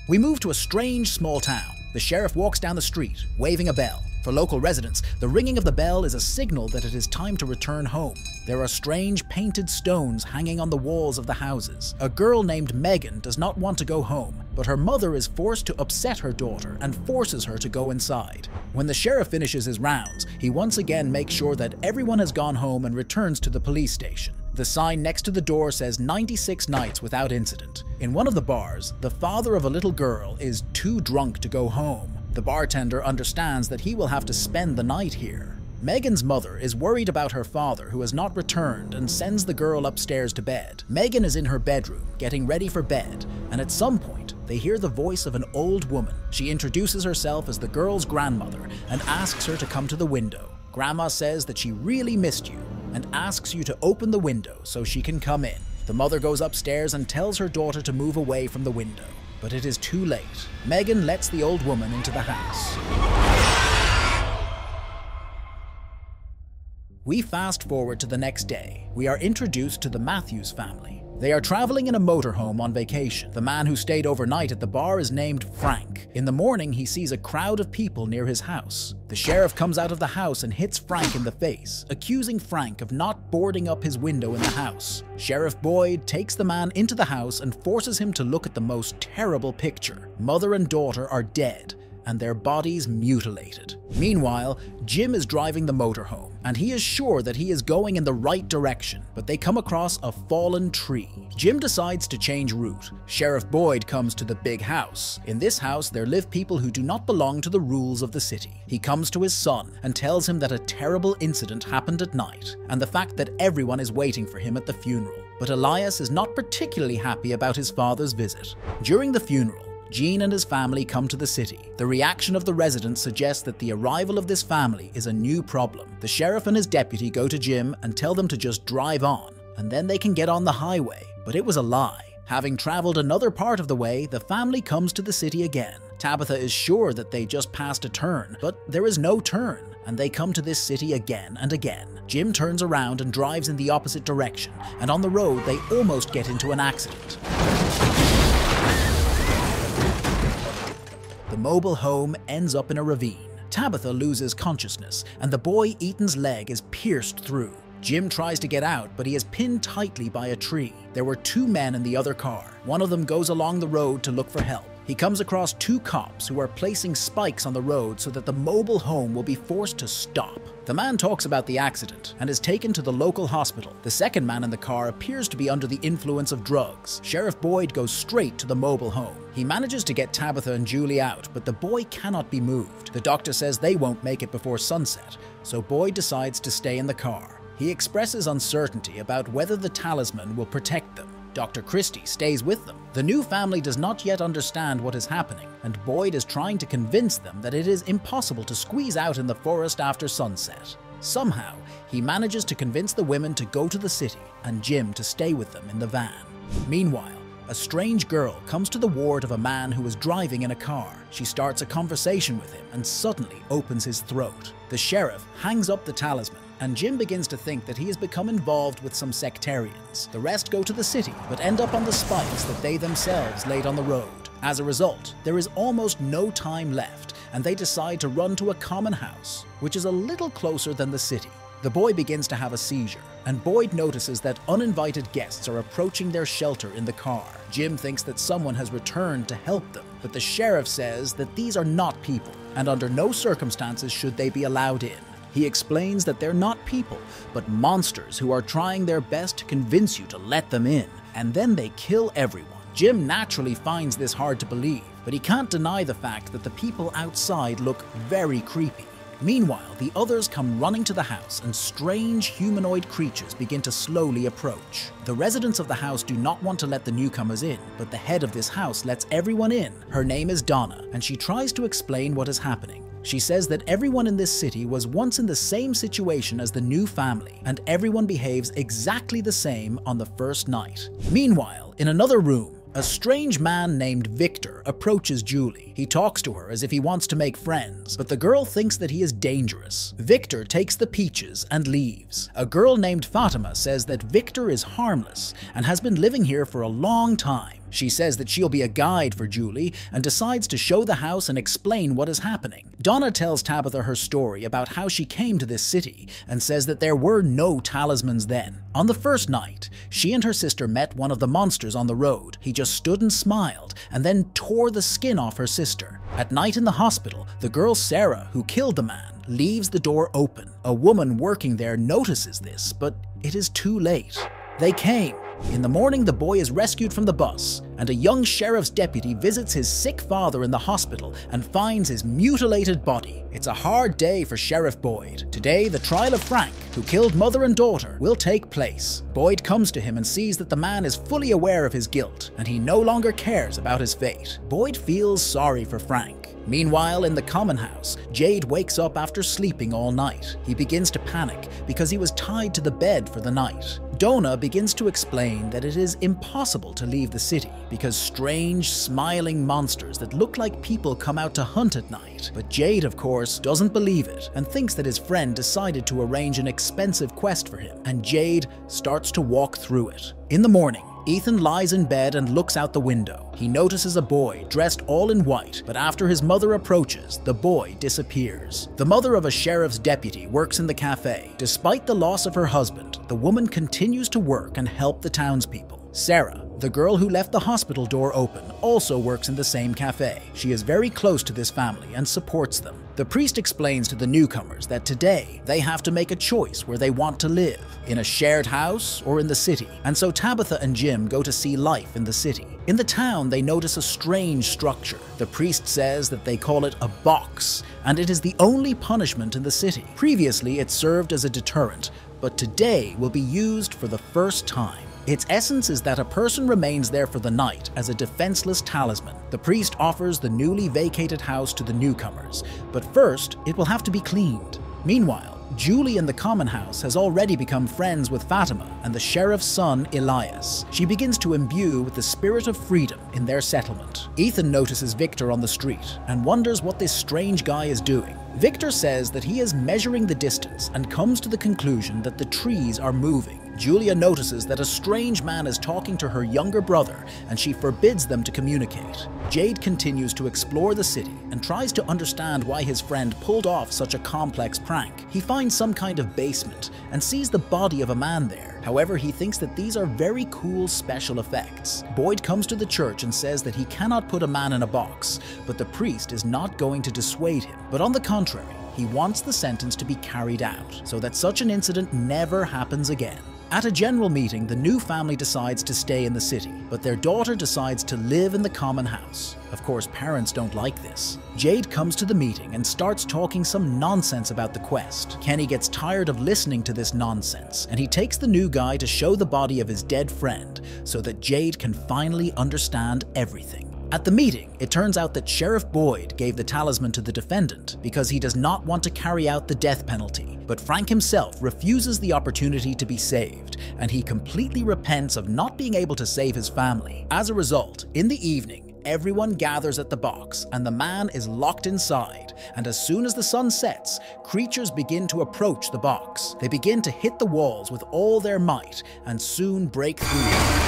We move to a strange small town. The sheriff walks down the street, waving a bell. For local residents, the ringing of the bell is a signal that it is time to return home. There are strange painted stones hanging on the walls of the houses. A girl named Megan does not want to go home, but her mother is forced to upset her daughter and forces her to go inside. When the sheriff finishes his rounds, he once again makes sure that everyone has gone home and returns to the police station. The sign next to the door says 96 nights without incident. In one of the bars, the father of a little girl is too drunk to go home. The bartender understands that he will have to spend the night here. Megan's mother is worried about her father who has not returned and sends the girl upstairs to bed. Megan is in her bedroom, getting ready for bed, and at some point, they hear the voice of an old woman. She introduces herself as the girl's grandmother and asks her to come to the window. Grandma says that she really missed you and asks you to open the window so she can come in. The mother goes upstairs and tells her daughter to move away from the window. But it is too late. Megan lets the old woman into the house. We fast forward to the next day. We are introduced to the Matthews family. They are traveling in a motorhome on vacation. The man who stayed overnight at the bar is named Frank. In the morning, he sees a crowd of people near his house. The sheriff comes out of the house and hits Frank in the face, accusing Frank of not boarding up his window in the house. Sheriff Boyd takes the man into the house and forces him to look at the most terrible picture. Mother and daughter are dead, and their bodies mutilated. Meanwhile, Jim is driving the motorhome, and he is sure that he is going in the right direction, but they come across a fallen tree. Jim decides to change route. Sheriff Boyd comes to the big house. In this house, there live people who do not belong to the rules of the city. He comes to his son and tells him that a terrible incident happened at night, and the fact that everyone is waiting for him at the funeral. But Elias is not particularly happy about his father's visit. During the funeral, Gene and his family come to the city. The reaction of the residents suggests that the arrival of this family is a new problem. The sheriff and his deputy go to Jim and tell them to just drive on, and then they can get on the highway. But it was a lie. Having traveled another part of the way, the family comes to the city again. Tabitha is sure that they just passed a turn, but there is no turn, and they come to this city again and again. Jim turns around and drives in the opposite direction, and on the road they almost get into an accident. The mobile home ends up in a ravine. Tabitha loses consciousness, and the boy Ethan's leg is pierced through. Jim tries to get out, but he is pinned tightly by a tree. There were two men in the other car. One of them goes along the road to look for help. He comes across two cops who are placing spikes on the road so that the mobile home will be forced to stop. The man talks about the accident and is taken to the local hospital. The second man in the car appears to be under the influence of drugs. Sheriff Boyd goes straight to the mobile home. He manages to get Tabitha and Julie out, but the boy cannot be moved. The doctor says they won't make it before sunset, so Boyd decides to stay in the car. He expresses uncertainty about whether the talisman will protect them. Dr. Christie stays with them. The new family does not yet understand what is happening, and Boyd is trying to convince them that it is impossible to squeeze out in the forest after sunset. Somehow, he manages to convince the women to go to the city and Jim to stay with them in the van. Meanwhile, a strange girl comes to the ward of a man who is driving in a car. She starts a conversation with him and suddenly opens his throat. The sheriff hangs up the talisman, and Jim begins to think that he has become involved with some sectarians. The rest go to the city, but end up on the spikes that they themselves laid on the road. As a result, there is almost no time left, and they decide to run to a common house, which is a little closer than the city. The boy begins to have a seizure, and Boyd notices that uninvited guests are approaching their shelter in the car. Jim thinks that someone has returned to help them, but the sheriff says that these are not people, and under no circumstances should they be allowed in. He explains that they're not people, but monsters who are trying their best to convince you to let them in, and then they kill everyone. Jim naturally finds this hard to believe, but he can't deny the fact that the people outside look very creepy. Meanwhile, the others come running to the house and strange humanoid creatures begin to slowly approach. The residents of the house do not want to let the newcomers in, but the head of this house lets everyone in. Her name is Donna, and she tries to explain what is happening. She says that everyone in this city was once in the same situation as the new family, and everyone behaves exactly the same on the first night. Meanwhile, in another room, a strange man named Victor approaches Julie. He talks to her as if he wants to make friends, but the girl thinks that he is dangerous. Victor takes the peaches and leaves. A girl named Fatima says that Victor is harmless and has been living here for a long time. She says that she'll be a guide for Julie and decides to show the house and explain what is happening. Donna tells Tabitha her story about how she came to this city and says that there were no talismans then. On the first night, she and her sister met one of the monsters on the road. He just stood and smiled and then tore the skin off her sister. At night in the hospital, the girl Sarah, who killed the man, leaves the door open. A woman working there notices this, but it is too late. They came. In the morning, the boy is rescued from the bus, and a young sheriff's deputy visits his sick father in the hospital and finds his mutilated body. It's a hard day for Sheriff Boyd. Today, the trial of Frank, who killed mother and daughter, will take place. Boyd comes to him and sees that the man is fully aware of his guilt, and he no longer cares about his fate. Boyd feels sorry for Frank. Meanwhile, in the common house, Jade wakes up after sleeping all night. He begins to panic because he was tied to the bed for the night. Donna begins to explain that it is impossible to leave the city because strange, smiling monsters that look like people come out to hunt at night. But Jade, of course, doesn't believe it and thinks that his friend decided to arrange an expensive quest for him, and Jade starts to walk through it. In the morning, Ethan lies in bed and looks out the window. He notices a boy dressed all in white, but after his mother approaches, the boy disappears. The mother of a sheriff's deputy works in the cafe. Despite the loss of her husband, the woman continues to work and help the townspeople. Sarah, the girl who left the hospital door open, also works in the same cafe. She is very close to this family and supports them. The priest explains to the newcomers that today they have to make a choice where they want to live, in a shared house or in the city. And so Tabitha and Jim go to see life in the city. In the town, they notice a strange structure. The priest says that they call it a box, and it is the only punishment in the city. Previously, it served as a deterrent, but today will be used for the first time. Its essence is that a person remains there for the night as a defenseless talisman. The priest offers the newly vacated house to the newcomers, but first it will have to be cleaned. Meanwhile, Julie in the common house has already become friends with Fatima and the sheriff's son, Elias. She begins to imbue with the spirit of freedom in their settlement. Ethan notices Victor on the street and wonders what this strange guy is doing. Victor says that he is measuring the distance and comes to the conclusion that the trees are moving. Julia notices that a strange man is talking to her younger brother, and she forbids them to communicate. Jade continues to explore the city and tries to understand why his friend pulled off such a complex prank. He finds some kind of basement and sees the body of a man there. However, he thinks that these are very cool special effects. Boyd comes to the church and says that he cannot put a man in a box, but the priest is not going to dissuade him. But on the contrary, he wants the sentence to be carried out so that such an incident never happens again. At a general meeting, the new family decides to stay in the city, but their daughter decides to live in the common house. Of course, parents don't like this. Jade comes to the meeting and starts talking some nonsense about the quest. Kenny gets tired of listening to this nonsense, and he takes the new guy to show the body of his dead friend so that Jade can finally understand everything. At the meeting, it turns out that Sheriff Boyd gave the talisman to the defendant because he does not want to carry out the death penalty, but Frank himself refuses the opportunity to be saved, and he completely repents of not being able to save his family. As a result, in the evening, everyone gathers at the box, and the man is locked inside, and as soon as the sun sets, creatures begin to approach the box. They begin to hit the walls with all their might, and soon break through them.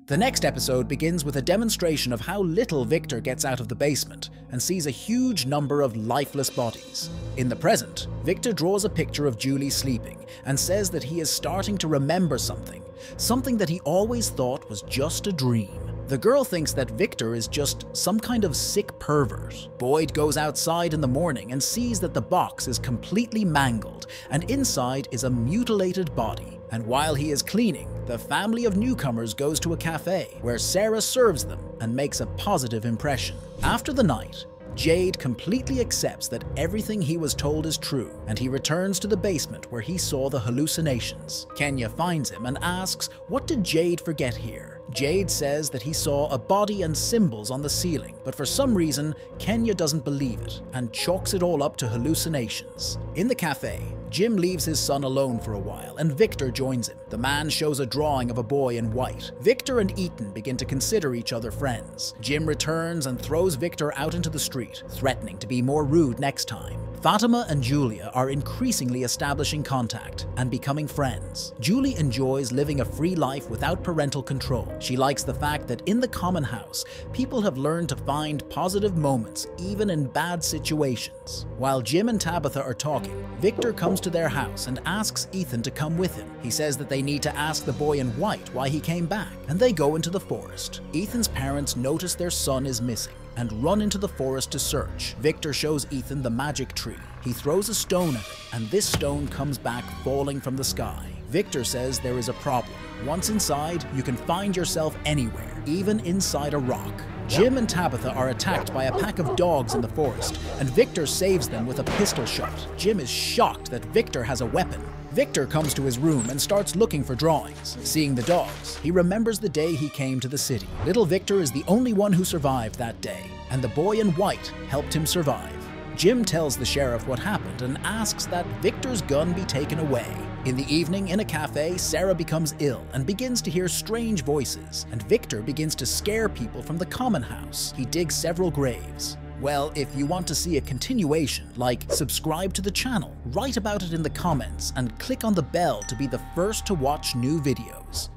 The next episode begins with a demonstration of how little Victor gets out of the basement and sees a huge number of lifeless bodies. In the present, Victor draws a picture of Julie sleeping and says that he is starting to remember something that he always thought was just a dream. The girl thinks that Victor is just some kind of sick pervert. Boyd goes outside in the morning and sees that the box is completely mangled, and inside is a mutilated body. And while he is cleaning, the family of newcomers goes to a cafe where Sarah serves them and makes a positive impression. After the night, Jade completely accepts that everything he was told is true, and he returns to the basement where he saw the hallucinations. Kenya finds him and asks, what did Jade forget here? Jade says that he saw a body and symbols on the ceiling, but for some reason, Kenya doesn't believe it and chalks it all up to hallucinations. In the cafe, Jim leaves his son alone for a while, and Victor joins him. The man shows a drawing of a boy in white. Victor and Ethan begin to consider each other friends. Jim returns and throws Victor out into the street, threatening to be more rude next time. Fatima and Julia are increasingly establishing contact and becoming friends. Julie enjoys living a free life without parental control. She likes the fact that in the common house, people have learned to find positive moments even in bad situations. While Jim and Tabitha are talking, Victor comes to their house and asks Ethan to come with him. He says that they need to ask the boy in white why he came back, and they go into the forest. Ethan's parents notice their son is missing and run into the forest to search. Victor shows Ethan the magic tree. He throws a stone at it, and this stone comes back falling from the sky. Victor says there is a problem. Once inside, you can find yourself anywhere, even inside a rock. Jim and Tabitha are attacked by a pack of dogs in the forest, and Victor saves them with a pistol shot. Jim is shocked that Victor has a weapon. Victor comes to his room and starts looking for drawings. Seeing the dogs, he remembers the day he came to the city. Little Victor is the only one who survived that day, and the boy in white helped him survive. Jim tells the sheriff what happened and asks that Victor's gun be taken away. In the evening, in a cafe, Sarah becomes ill and begins to hear strange voices, and Victor begins to scare people from the common house. He digs several graves. Well, if you want to see a continuation, subscribe to the channel, write about it in the comments, and click on the bell to be the first to watch new videos.